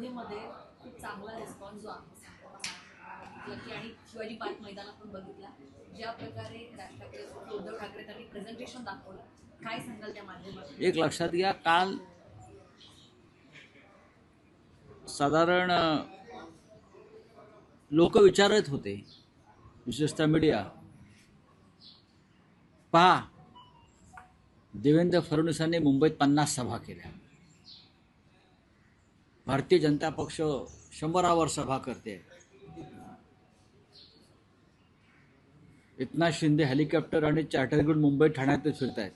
स्पर्धेमध्ये खूप चांगला रिस्पॉन्स जो आहे की आणि शिवाजी पार्क मैदानात पण बघितला ज्या प्रकारे राज ठाकरे उद्धव ठाकरे त्यांनी प्रेझेंटेशन दाखवलं, काय सांगाल त्या माध्यमातून? एक लक्षात घ्या, काल साधारण लोक विचारत होते, विशेषतः मीडिया, पहा देवेंद्र फडणवीसांनी मुंबईत 50 सभा केल्या, भारतीय जनता पक्ष 100वर सभा करते, एकनाथ शिंदे हेलिकॉप्टर आणि चार्टर घेऊन मुंबई ठाण्यात फिरत आहेत,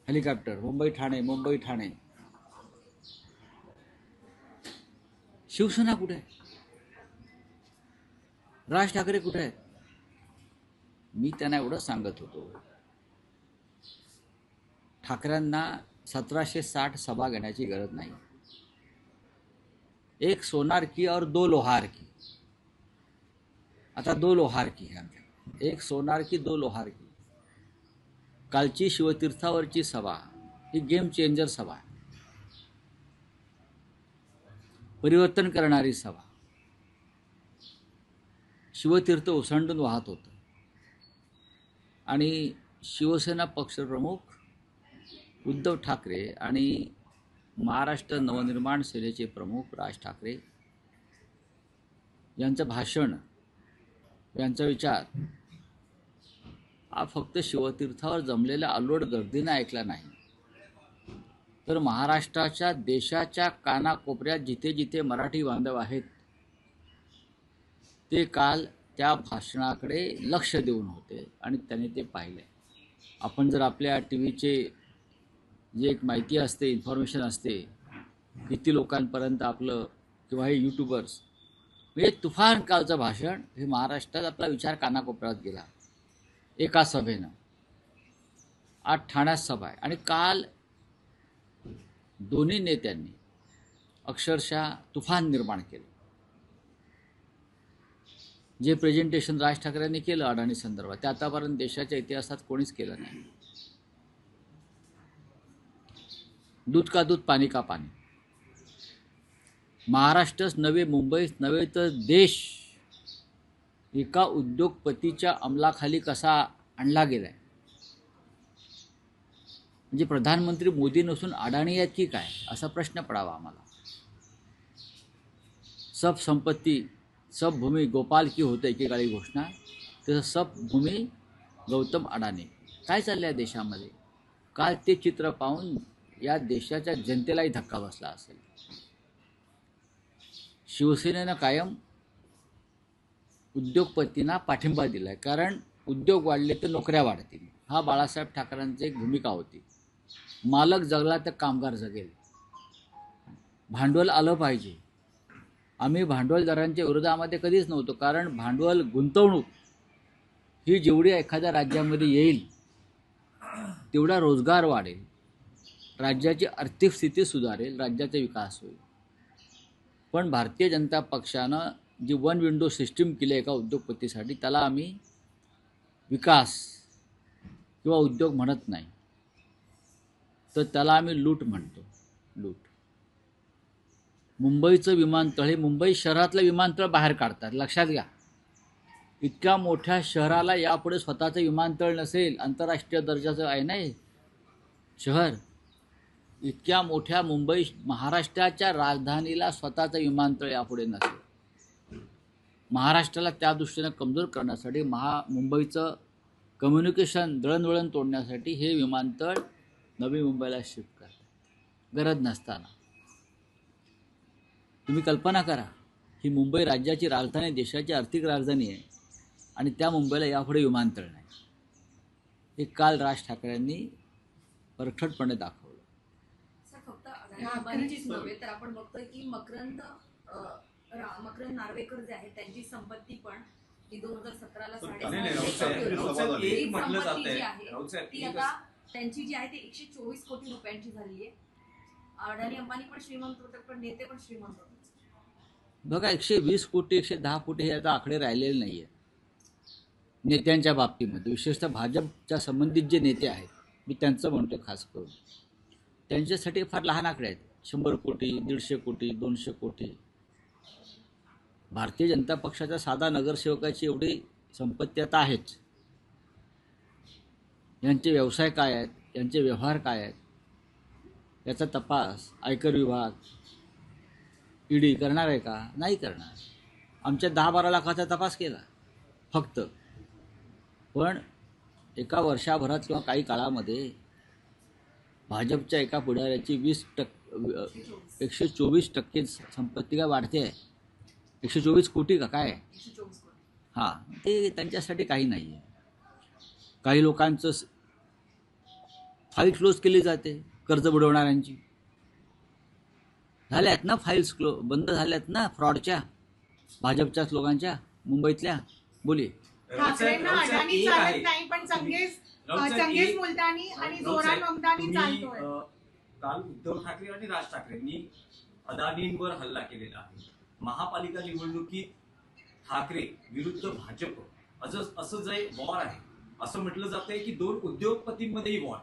हेलिकॉप्टर मुंबई ठाणे. शिवसेना कुठे आहे? राज ठाकरे कुठे आहेत? मी त्यांना एवढं सांगत होतो, ठाकरेंना 1760 सभा घेण्याची गरज नाही. एक सोनार की और 2 लोहार की. आता 2 लोहार की है आमच्या, एक सोनार की 2 लोहार की. कालची शिवतीर्थावरची सभा ही गेम चेंजर सभा आहे, परिवर्तन करणारी सभा. शिवतीर्थ ओसंडून वाहत होतं आणि शिवसेना पक्षप्रमुख उद्धव ठाकरे आणि महाराष्ट्र नवनिर्माण सेनेचे प्रमुख राज ठाकरे यांचं भाषण, यांचा विचार हा फक्त शिवतीर्थावर जमलेल्या अलोट गर्दीने ऐकला नाही, तर महाराष्ट्राच्या, देशाच्या कानाकोपऱ्यात जिथे जिथे मराठी बांधव आहेत ते काल त्या भाषणाकडे लक्ष देऊन होते आणि त्यांनी ते पाहिले. आपण जर आपल्या टीव्हीचे जे एक माहिती असते, इन्फॉर्मेशन असते, किती लोकांपर्यंत आपलं किंवा हे यूट्यूबर्स, म्हणजे तुफान कालचं भाषण हे महाराष्ट्रात आपला विचार कानाकोपऱ्यात गेला एका सभेनं. आज ठाण्यात सभा आहे आणि काल दोन्ही नेत्यांनी अक्षरशः तुफान निर्माण केलं. जे प्रेझेंटेशन राज ठाकरेंनी केलं अडाणी संदर्भात ते आतापर्यंत देशाच्या इतिहासात कोणीच केलं नाही. दूध का दूध, पाणी का पाणी. महाराष्ट्रच नव्हे, मुंबईच नव्हे तर देश एका उद्योगपतीच्या अंमलाखाली कसा आणला गेलाय. म्हणजे प्रधानमंत्री मोदी नसून अडाणी आहेत की काय, असा प्रश्न पडावा आम्हाला. सब संपत्ती सब भूमी गोपाल की होते एकेकाळी घोषणा, तसं सब भूमी गौतम अडाणी. काय चाललंय देशामध्ये? काल ते चित्र पाहून या देशाच्या जनतेलाही धक्का बसला असेल. शिवसेनेनं कायम उद्योगपतींना पाठिंबा दिलाय, कारण उद्योग वाढले तर नोकऱ्या वाढतील, हा बाळासाहेब ठाकरेंची एक भूमिका होती. मालक जगला तर कामगार जगेल, भांडवल आलं पाहिजे. आम्ही भांडवलदारांच्या विरोधामध्ये कधीच नव्हतो, कारण भांडवल, गुंतवणूक ही जेवढी एखाद्या राज्यामध्ये येईल तेवढा रोजगार वाढेल, राज्याची आर्थिक स्थिती सुधारेल, राज्याचा विकास होईल. पण भारतीय जनता पक्षानं जी वन विंडो सिस्टीम केली एका उद्योगपतीसाठी, त्याला आम्ही विकास किंवा उद्योग म्हणत नाही, तर त्याला आम्ही लूट म्हणतो. लूट. मुंबईचं विमानतळ हे मुंबई शहरातलं विमानतळ बाहेर काढतात, लक्षात घ्या. इतक्या मोठ्या शहराला यापुढे स्वतःचं विमानतळ नसेल, आंतरराष्ट्रीय दर्जाचं आहे नाही शहर, इतक्या मोठ्या मुंबई महाराष्ट्राच्या राजधानीला स्वतःचं विमानतळ यापुढे नसेल. महाराष्ट्राला त्या दृष्टीनं कमजोर करण्यासाठी, मुंबईचं कम्युनिकेशन दळणवळण तोडण्यासाठी हे विमानतळ नवी मुंबईला शिफ्ट करतात, गरज नसताना. तुम्ही कल्पना करा, ही मुंबई राज्याची राजधानी, देशाची आर्थिक राजधानी आहे आणि त्या मुंबईला यापुढे विमानतळ नाही. हे काल राज ठाकरेंनी परखडपणे दाखवलं. फक्त अंबानीचीच नव्हे तर आपण बघतोय की मकरंद नार्वेकर जे आहेत त्यांची संपत्ती पण 2017ला 3.5 ती आता त्यांची जी आहे ती 124 कोटी रुपयांची झाली आहे. अडाणी अंबानी पण श्रीमंत होते, पण नेते पण श्रीमंत होते. बघा, 120 कोटी 110 कोटी हे आता आकडे राहिलेले नाही आहेत नेत्यांच्या बाबतीमध्ये. विशेषतः भाजपच्या संबंधित जे नेते आहेत, मी त्यांचं म्हणतो खास करून, त्यांच्यासाठी फार लहान आकडे आहेत. 100 कोटी, 150 कोटी, 200 कोटी. भारतीय जनता पक्षाच्या साधा नगरसेवकाची एवढी संपत्ती आता आहेच. यांचे व्यवसाय काय आहेत, यांचे व्यवहार काय आहेत, याचा तपास आयकर विभाग, ईडी करणार आहे का? नाही करणार. आमच्या 10-12 लाखाचा तपास केला फक्त. पण एका वर्षाभरात किंवा काही काळामध्ये भाजपच्या एका पुढाऱ्याची 124% संपत्ती काय वाढते आहे. 124 कोटी का काय? 124 कोटी. हां, ते त्यांच्यासाठी काही नाही आहे. काही लोकांचं फाईल क्लोज केली जाते कर्ज बुडवणाऱ्यांची. झाल्यात ना फाईल्स बंद झाल्यात ना फ्रॉडच्या, भाजपच्याच लोकांच्या मुंबईतल्या. बोली. ठाकरेंना अडाणी चालत नाही, पण चंगेज मुलतानी आणि जोरान ममतानी चालतोय. काल उद्धव ठाकरे आणि राज ठाकरेंनी अदानींवर हल्ला केलेला आहे. महापालिका निवडणुकीत ठाकरे विरुद्ध भाजप असं जे वॉर आहे, असं म्हटलं जातंय की 2 उद्योगपतींमध्येही वॉर,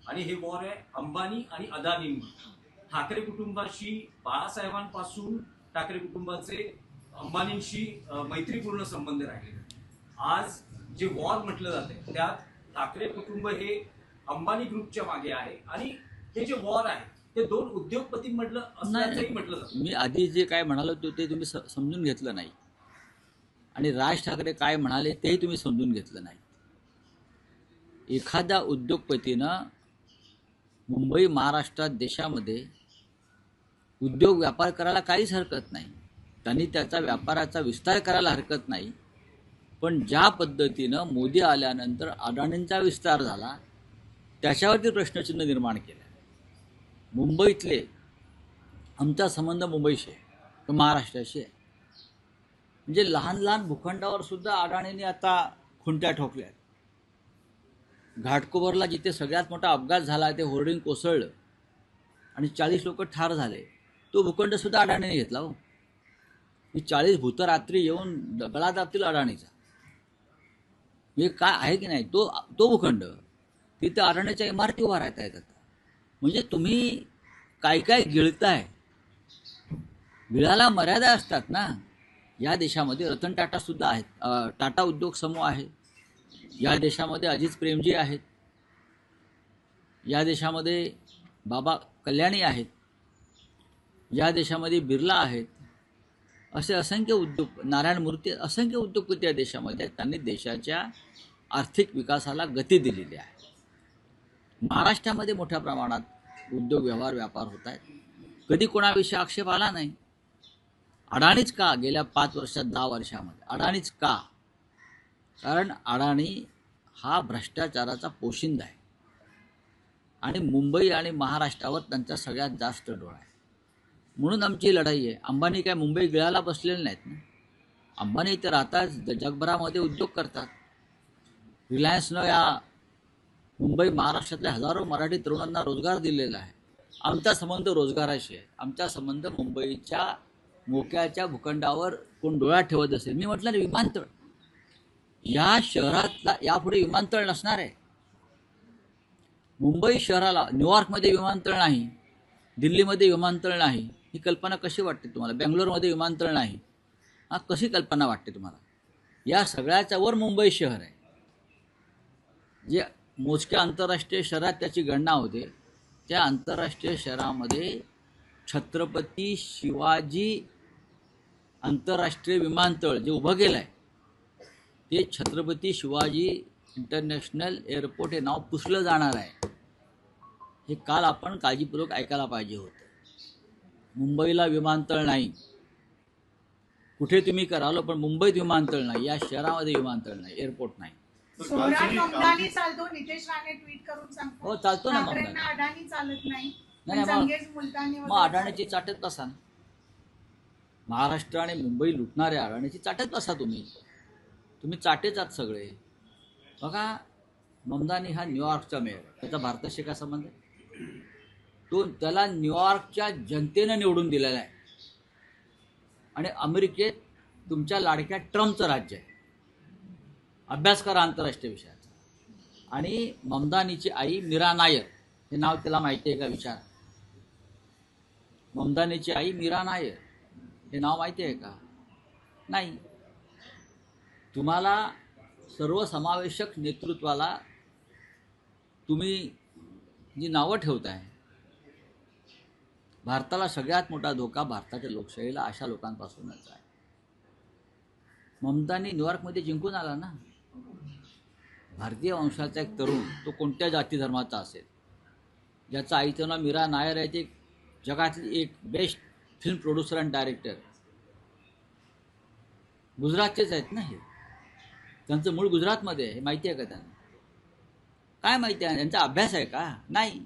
आणि हे वॉर आहे अंबानी आणि अदानींवर. ठाकरे कुटुंबाशी बाळासाहेबांपासून ठाकरे कुटुंबाचे अंबानींशी मैत्रीपूर्ण संबंध राहिले. आज जे वॉर म्हटलं जाते त्यात ठाकरे कुटुंब हे अंबानी ग्रुपच्या मागे आहे, आणि हे जे वॉर आहे ते 2 उद्योगपतींमधलं असल्याचंही म्हटलं जातं. मी आधी जे काय म्हणालो ते तुम्ही समजून घेतलं नाही, आणि राज ठाकरे काय म्हणाले तेही तुम्ही समजून घेतलं नाही. एखाद्या उद्योगपतीनं मुंबई, महाराष्ट्रात, देशामध्ये उद्योग व्यापार करायला काहीच हरकत नाही. त्यांनी त्याचा व्यापाराचा विस्तार करायला हरकत नाही. पण ज्या पद्धतीनं मोदी आल्यानंतर अडाणींचा विस्तार झाला त्याच्यावरती प्रश्नचिन्ह निर्माण केलं. मुंबईतले आमचा संबंध मुंबईशी आहे, महाराष्ट्राशी आहे. म्हणजे लहान लहान भूखंडावर सुद्धा अडाणींनी आता खुंट्या ठोकल्या. घाटकोपरला जिथे सगळ्यात मोठा अपघात झाला, ते होर्डिंग कोसळलं आणि 40 लोक ठार झाले, तो भूखंडसुद्धा अडाणीने घेतला. हो, ही 40 भूत रात्री येऊन गळा दाबतील अडाणीचा. म्हणजे काय आहे की नाही तो भूखंड, तिथे अडाणीच्या इमारती उभा राहता येतात. म्हणजे तुम्ही काय काय गिळताय, गिळाला मर्यादा असतात ना. या देशामध्ये रतन टाटासुद्धा आहेत, टाटा उद्योग समूह आहे. या देशामध्ये अजित प्रेमजी आहेत. या देशामध्ये बाबा कल्याणी आहेत. या देशामध्ये बिर्ला आहेत. असे असंख्य उद्योग, नारायण मूर्ती, असंख्य उद्योगपती या देशामध्ये आहेत. त्यांनी देशाच्या आर्थिक विकासाला गती दिलेली आहे. महाराष्ट्रामध्ये मोठ्या प्रमाणात उद्योग व्यवहार व्यापार होत आहेत. कधी कोणाविषयी आक्षेप आला नाही. अडाणीच का गेल्या 5 वर्षात 10 वर्षामध्ये अडाणीच का? कारण अडाणी हा भ्रष्टाचाराचा पोशिंदा आहे, आणि मुंबई आणि महाराष्ट्रावर त्यांचा सगळ्यात जास्त डोळा आहे. म्हणून आमची लढाई आहे. अंबानी काय मुंबई गिळाला बसलेले नाहीत ना. अंबानी इथे राहतात, जगभरामध्ये उद्योग करतात. रिलायन्सनं या मुंबई महाराष्ट्रातल्या हजारो मराठी तरुणांना रोजगार दिलेला आहे. आमचा संबंध रोजगाराशी आहे. आमचा संबंध मुंबईच्या मोक्याच्या भूखंडावर कोण डोळा ठेवत असेल. मी म्हटलं ना, विमानतळ या शहरातला यापुढे विमानतळ नसणार आहे. मुंबई शहराला न्यूयॉर्कमध्ये विमानतळ नाही, दिल्लीमध्ये विमानतळ नाही, ही कल्पना कशी वाटते तुम्हाला? बेंगलोरमध्ये विमानतळ नाही, हा कशी कल्पना वाटते तुम्हाला? या सगळ्याच्या वर मुंबई शहर आहे. जे मोजक्या आंतरराष्ट्रीय शहरात त्याची गणना होते, त्या आंतरराष्ट्रीय शहरामध्ये छत्रपती शिवाजी आंतरराष्ट्रीय विमानतळ जे उभं केलं आहे, ते छत्रपती शिवाजी इंटरनॅशनल एअरपोर्ट हे नाव पुसलं जाणार आहे. हे काल आपण काळजीपूर्वक ऐकायला पाहिजे होतं. मुंबईला विमानतळ नाही. कुठे तुम्ही करालो, पण मुंबईत विमानतळ नाही, या शहरामध्ये विमानतळ नाही, एअरपोर्ट नाही. जोरान ममतानी चालतो. नितेश राणे ट्विट करून सांगतो, हो, चालतो ना. ठाकरेंना अडाणी चालत नाही, नाही, पण चंगेज मुलतानी मग अडाणीची चाटत बसा ना. महाराष्ट्र आणि मुंबई लुटणाऱ्या अडाणीची चाटत बसा तुम्ही. तुम्ही चाटेच आहात सगळे. बघा, ममदानी हा न्यूयॉर्कचा मेयर, त्याचा भारताशी काय संबंध आहे? त्याला न्यूयॉर्कच्या जनतेनं निवडून दिलेला आहे, आणि अमेरिकेत तुमच्या लाडक्या ट्रम्पचं राज्य आहे. अभ्यास करा आंतरराष्ट्रीय विषयाचा. आणि ममदानीची आई मीरा नायर, हे नाव त्याला माहिती आहे का? विचार. ममदानीची आई मीरा नायर हे नाव माहिती आहे का? नाही. तुम्हाला सर्वसमावेशक नेतृत्वाला तुम्ही जी नावं ठेवताय, भारताला सगळ्यात मोठा धोका भारताच्या लोकशाहीला अशा लोकांपासूनच आहे. ममतानी न्यूयॉर्कमध्ये जिंकून आला ना. भारतीय वंशाचा एक तरुण, तो कोणत्या जाती धर्माचा असेल, ज्याचं आईचं नाव मीरा नायर आहे, ते जगातली एक बेस्ट फिल्म प्रोड्युसर आणि डायरेक्टर, गुजरातचेच आहेत ना. हे त्यांचं मूळ गुजरातमध्ये आहे. हे माहिती आहे का त्यांना? काय माहिती आहे? त्यांचा अभ्यास आहे का? नाही.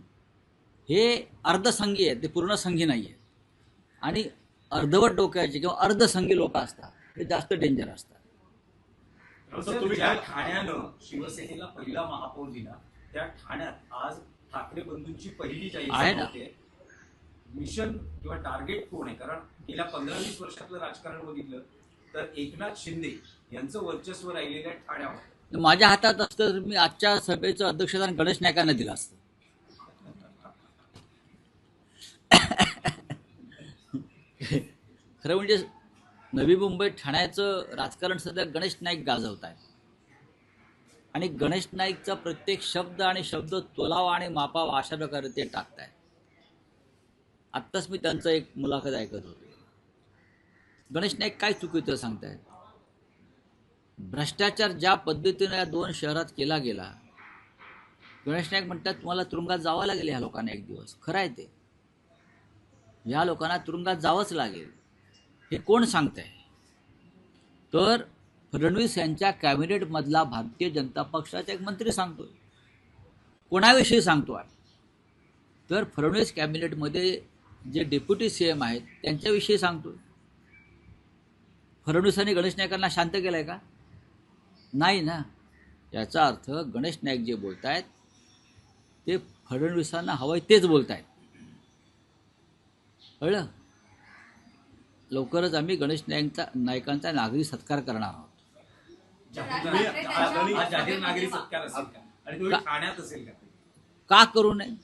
हे अर्धसंगी आहेत, ते पूर्णसंगी नाही आहेत. आणि अर्धवट डोक्याचे किंवा अर्धसंगी लोक असतात, ते जास्त डेंजर असतात. तुम्ही ज्या ठाण्यानं शिवसेनेला पहिला महापौर दिला, त्या ठाण्यात आज ठाकरे बंधूंची पहिली जाहीर आहे सभा ना. होते. मिशन किंवा टार्गेट कोण आहे? कारण गेल्या 15-20 वर्षातलं राजकारण बघितलं तर एकनाथ शिंदे यांचं वर्चस्व राहिलेल्या ठाण्यावर. माझ्या हातात असतं तर मी आजच्या सभेचं अध्यक्षस्थान गणेश नाईकांना दिलं असतं. खरं म्हणजे नवी मुंबई ठाण्याचं राजकारण सध्या गणेश नाईक गाजवत आहे. आणि गणेश नाईकचा प्रत्येक शब्द आणि शब्द तोलावा आणि मापावा अशा प्रकारे ते टाकत आहे. आत्ताच मी त्यांचं एक मुलाखत ऐकत होतो. गणेश नाईक काय चुकीचं सांगतायत? भ्रष्टाचार ज्या पद्धतीने या 2 शहरात केला गेला, गणेश नाईक म्हणतात तुम्हाला तुरुंगात जावं लागेल ह्या लोकांना एक दिवस. खरं आहे ते. या लोकांना तुरुंगात जावंच लागेल. हे कोण सांगतंय? तर फडणवीस यांच्या कॅबिनेटमधला भारतीय जनता पक्षाचा एक मंत्री सांगतोय. कोणाविषयी सांगतोय? तर फडणवीस कॅबिनेटमध्ये जे डेप्युटी CM आहेत त्यांच्याविषयी सांगतोय. फडणवीसांनी गणेश नाईकांना शांत केलंय का? नाही ना. याचा अर्थ गणेश नाईक जे बोलत आहेत ते फडणवीसांना हवंय तेच बोलत आहेत. कळलं? लवकरच आम्ही गणेश नाईकांचा नागरी सत्कार करणार आहोत. जाहीर नागरी सत्कार असेल का? आणि तो ठाण्यात असेल का? का करू नये?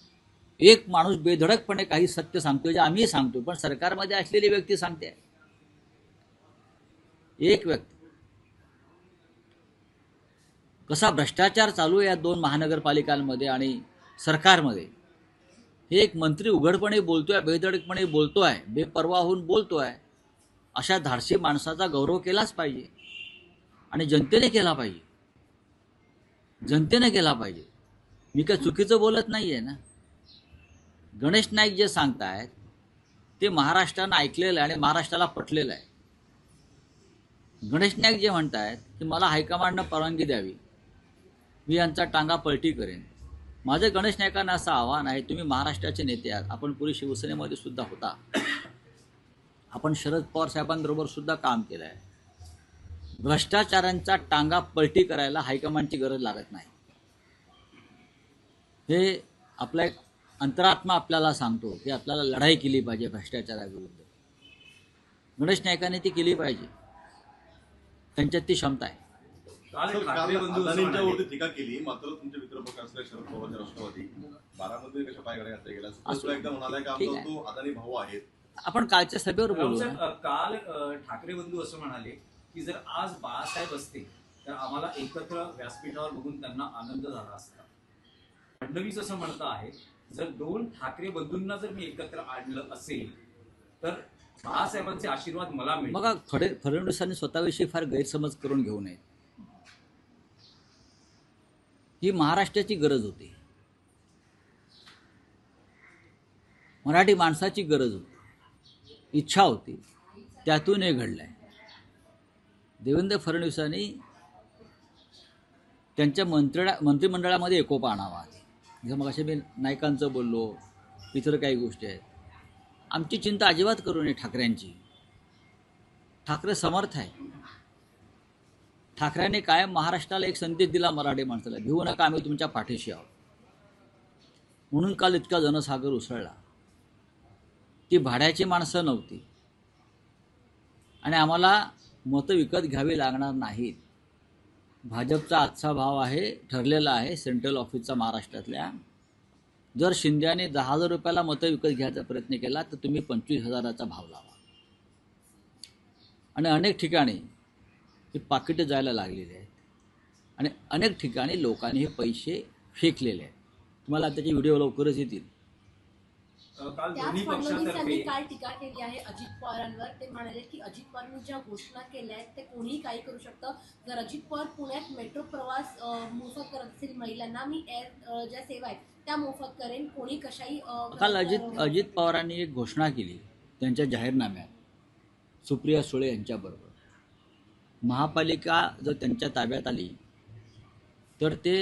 एक माणूस बेधडकपणे काही सत्य सांगतोय, जे आम्ही सांगतो, पण सरकारमध्ये असलेली व्यक्ती सांगते. एक व्यक्ती. कसा भ्रष्टाचार चालू आहे या 2 महानगरपालिकांमध्ये आणि सरकारमध्ये, हे एक मंत्री उघडपणे बोलतोय, बेधडकपणे बोलतोय, बेपर्वा होऊन बोलतोय. अशा धाडसी माणसाचा गौरव केलाच पाहिजे आणि जनतेने केला पाहिजे. जनतेने केला पाहिजे. मी काय चुकीचं बोलत नाही आहे ना. गणेश नाईक जे सांगतायत ते महाराष्ट्रानं ऐकलेलं आहे आणि महाराष्ट्राला पटलेलं आहे. गणेश नाईक जे म्हणतायत की मला हायकमांडनं परवानगी द्यावी, मी यांचा टांगा पलटी करेन. माझं गणेश नाईकांना असं आव्हान आहे, तुम्ही महाराष्ट्राचे नेते आहात, आपण पूर्वी शिवसेनेमध्ये सुद्धा होता, आपण शरद पवार साहेबांबरोबर सुद्धा काम केलं आहे. भ्रष्टाचारांचा टांगा पलटी करायला हायकमांडची गरज लागत नाही. हे आपला एक अंतरात्मा आपल्याला सांगतो की आपल्याला लढाई केली पाहिजे भ्रष्टाचाराविरुद्ध. गणेश नाईकांनी ती केली पाहिजे. त्यांच्यात ती क्षमता आहे. ठाकरे टीका केली, मात्र तुमचे मित्रपक्ष असलेले शरद पवार राष्ट्रवादी बारामध्ये कशा पाय घातल्या गेला एकदा म्हणाला का आमचा तो अदानी भाऊ आहे. आपण कालच्या सभेवर बोलू. काल ठाकरे बंधू असं म्हणाले की जर आज बाळासाहेब असते तर आम्हाला एकत्र व्यासपीठावर बघून त्यांना आनंद झाला असता. फडणवीस असं म्हणत आहे जर 2 ठाकरे बंधूंना जर मी एकत्र आणलं असेल तर बाळासाहेबांचे आशीर्वाद मला मिळतील. बघा, फडणवीसांनी स्वतःविषयी फार गैरसमज करून घेऊ नये. ही महाराष्ट्राची गरज होती, मराठी माणसाची गरज होती, इच्छा होती, त्यातून हे घडलंय. देवेंद्र फडणवीसांनी त्यांच्या मंत्रिमंडळामध्ये एकोपा आणावा. जसं मग असे मी नाईकांचं बोललो, इतर काही गोष्टी आहेत. आमची चिंता अजिबात करू नये ठाकरेंची. ठाकरे समर्थ आहे. ठाकरेंनी कायम महाराष्ट्राला एक संदेश दिला मराठी माणसाला, भिवू नका, आम्ही तुमच्या पाठीशी आहोत. म्हणून काल इतका जनसागर उसळला. ती भाड्याची माणसं नव्हती आणि आम्हाला मतं विकत घ्यावी लागणार नाहीत. भाजपचा आजचा भाव आहे, ठरलेला आहे सेंट्रल ऑफिसचा महाराष्ट्रातल्या, जर शिंद्याने 10,000 रुपयाला मतं विकत घ्यायचा प्रयत्न केला तर तुम्ही 25,000चा भाव लावा. आणि अनेक ठिकाणी ही पाकिटं जायला लागलेली आहेत आणि अनेक ठिकाणी लोकांनी हे पैसे फेकलेले आहेत. तुम्हाला त्याचे व्हिडिओ लवकरच येतील. काल त्याच दोन्ही फडणवीस यांनी पक्षातर्फे काल टीका केली आहे अजित पवारांवर. ते म्हणाले की अजित पवारांनी ज्या घोषणा केल्या आहेत ते कोणीही काही करू शकतं. जर अजित पवार पुण्यात मेट्रो प्रवास मोफत करत असतील महिलांना, मी एअर ज्या सेवा आहेत त्या मोफत करेन, कोणी कशाही काल अजित पवारांनी एक घोषणा केली त्यांच्या जाहीरनाम्यात सुप्रिया सुळे यांच्याबरोबर. महापालिका जर त्यांच्या ताब्यात आली तर ते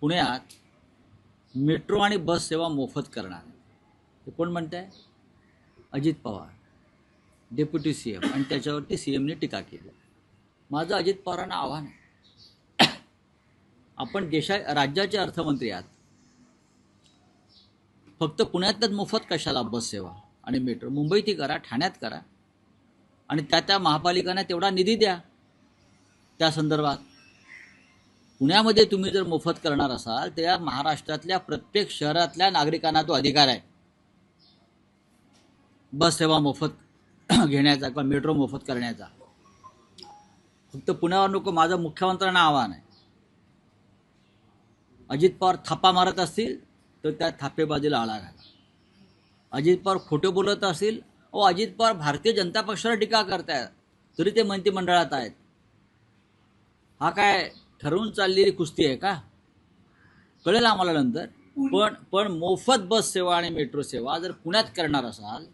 पुण्यात मेट्रो आणि बस सेवा मोफत करणार. हे कोण म्हणत आहे? अजित पवार, डेप्युटी CM, आणि त्याच्यावरती CMने टीका केली. माझं अजित पवारांना आव्हान आहे, आपण राज्याचे अर्थमंत्री आहात, फक्त पुण्यातच मोफत कशाला बस सेवा आणि मेट्रो? मुंबईतही करा, ठाण्यात करा, आणि त्या महापालिकांना तेवढा निधी द्या त्या संदर्भात. पुण्यामध्ये तुम्ही जर मोफत करणार असाल तर या महाराष्ट्रातल्या प्रत्येक शहरातल्या नागरिकांना तो अधिकार आहे बस सेवा मोफत घेण्याचा किंवा मेट्रो मोफत करण्याचा. फक्त पुण्यावर नको. माझं मुख्यमंत्र्यांना आव्हान आहे, अजित पवार थापा मारत असतील तर त्या थापेबाजीला आळा घाला. अजित पवार खोटे बोलत असतील, अजित पवार भारतीय जनता पक्षावर टीका करतायत तरी ते मंत्रिमंडळात आहेत. हा काय ठरवून चाललेली कुस्ती आहे का? कळेल आम्हाला नंतर. पण मोफत बस सेवा आणि मेट्रो सेवा जर पुण्यात करणार असाल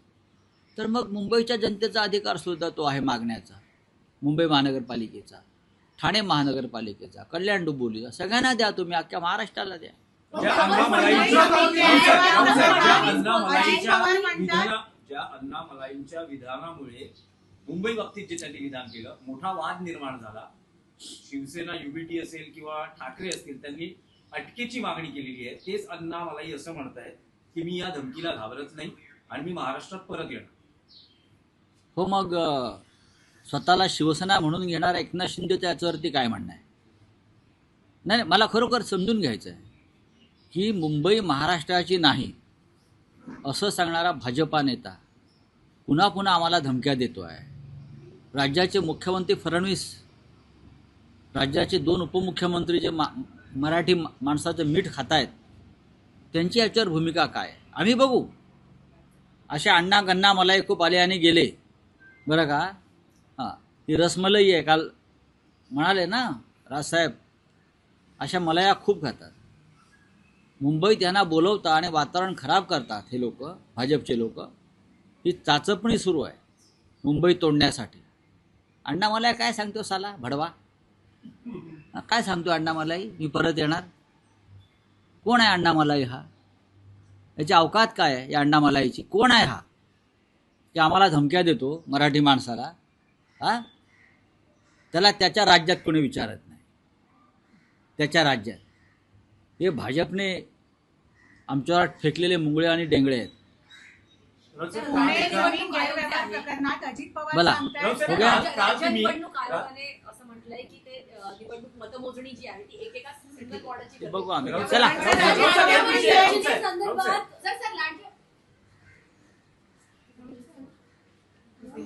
तर मग मुंबईच्या जनतेचा अधिकार सुद्धा तो आहे मागण्याचा. मुंबई महानगरपालिकेचा, ठाणे महानगरपालिकेचा, कल्याण डोंबिवलीचा, सगळ्यांना द्या तुम्ही, अख्ख्या महाराष्ट्राला द्या. ज्या अण्णामलाईंच्या विधानामुळे मुंबई बाबतीत जे त्यांनी विधान केलं, मोठा वाद निर्माण झाला. शिवसेना, UBT असेल किंवा ठाकरे असतील, त्यांनी अटकेची मागणी केलेली आहे. तेच अण्णामलाई असं म्हणतायत की मी या धमकीला घाबरत नाही आणि मी महाराष्ट्रात परत येणार. हो, मग स्वतःला शिवसेना म्हणून घेणार एकनाथ शिंदेच्या याच्यावरती काय म्हणणं आहे? नाही, मला खरोखर समजून घ्यायचं आहे की मुंबई महाराष्ट्राची नाही असं सांगणारा भाजपा नेता पुन्हा पुन्हा आम्हाला धमक्या देतो आहे. राज्याचे मुख्यमंत्री फडणवीस, राज्याचे 2 उपमुख्यमंत्री जे मराठी माणसाचं मीठ खात आहेत, त्यांची याच्यावर भूमिका काय? आम्ही बघू. अशा अण्णा गण्णा मलाई खूप आले आणि गेले, बरं का? हां, ही रसमलाई आहे. काल म्हणाले ना राजसाहेब, अशा मलाया खूप खातात. मुंबईत यांना बोलवता आणि वातावरण खराब करतात हे लोक, भाजपचे लोक. ही चाचपणी सुरू आहे मुंबई तोडण्यासाठी. अण्णामलाई काय सांगतो साला भडवा? काय सांगतो अण्णामलाई? मी परत येणार. कोण आहे अण्णामलाई हा? याची अवकात काय आहे या अण्णामलाईची? कोण आहे हा की आम्हाला धमक्या देतो मराठी माणसाला? हा, त्याला त्याच्या राज्यात कोणी विचारत नाही. त्याच्या राज्यात हे भाजपने आमच्यावर फेकलेले मुंगळे आणि डेंगळे आहेत. प्रकरणात अजित पवार बोला. सांगतायत हो गया? राज्य निवडणूक आयोगाने असं म्हटलंय की ते निवडणूक मतमोजणी जी आहे ती एकेका सिंगल बॉर्डाची बघू आम्ही. चला. चला. संदर्भात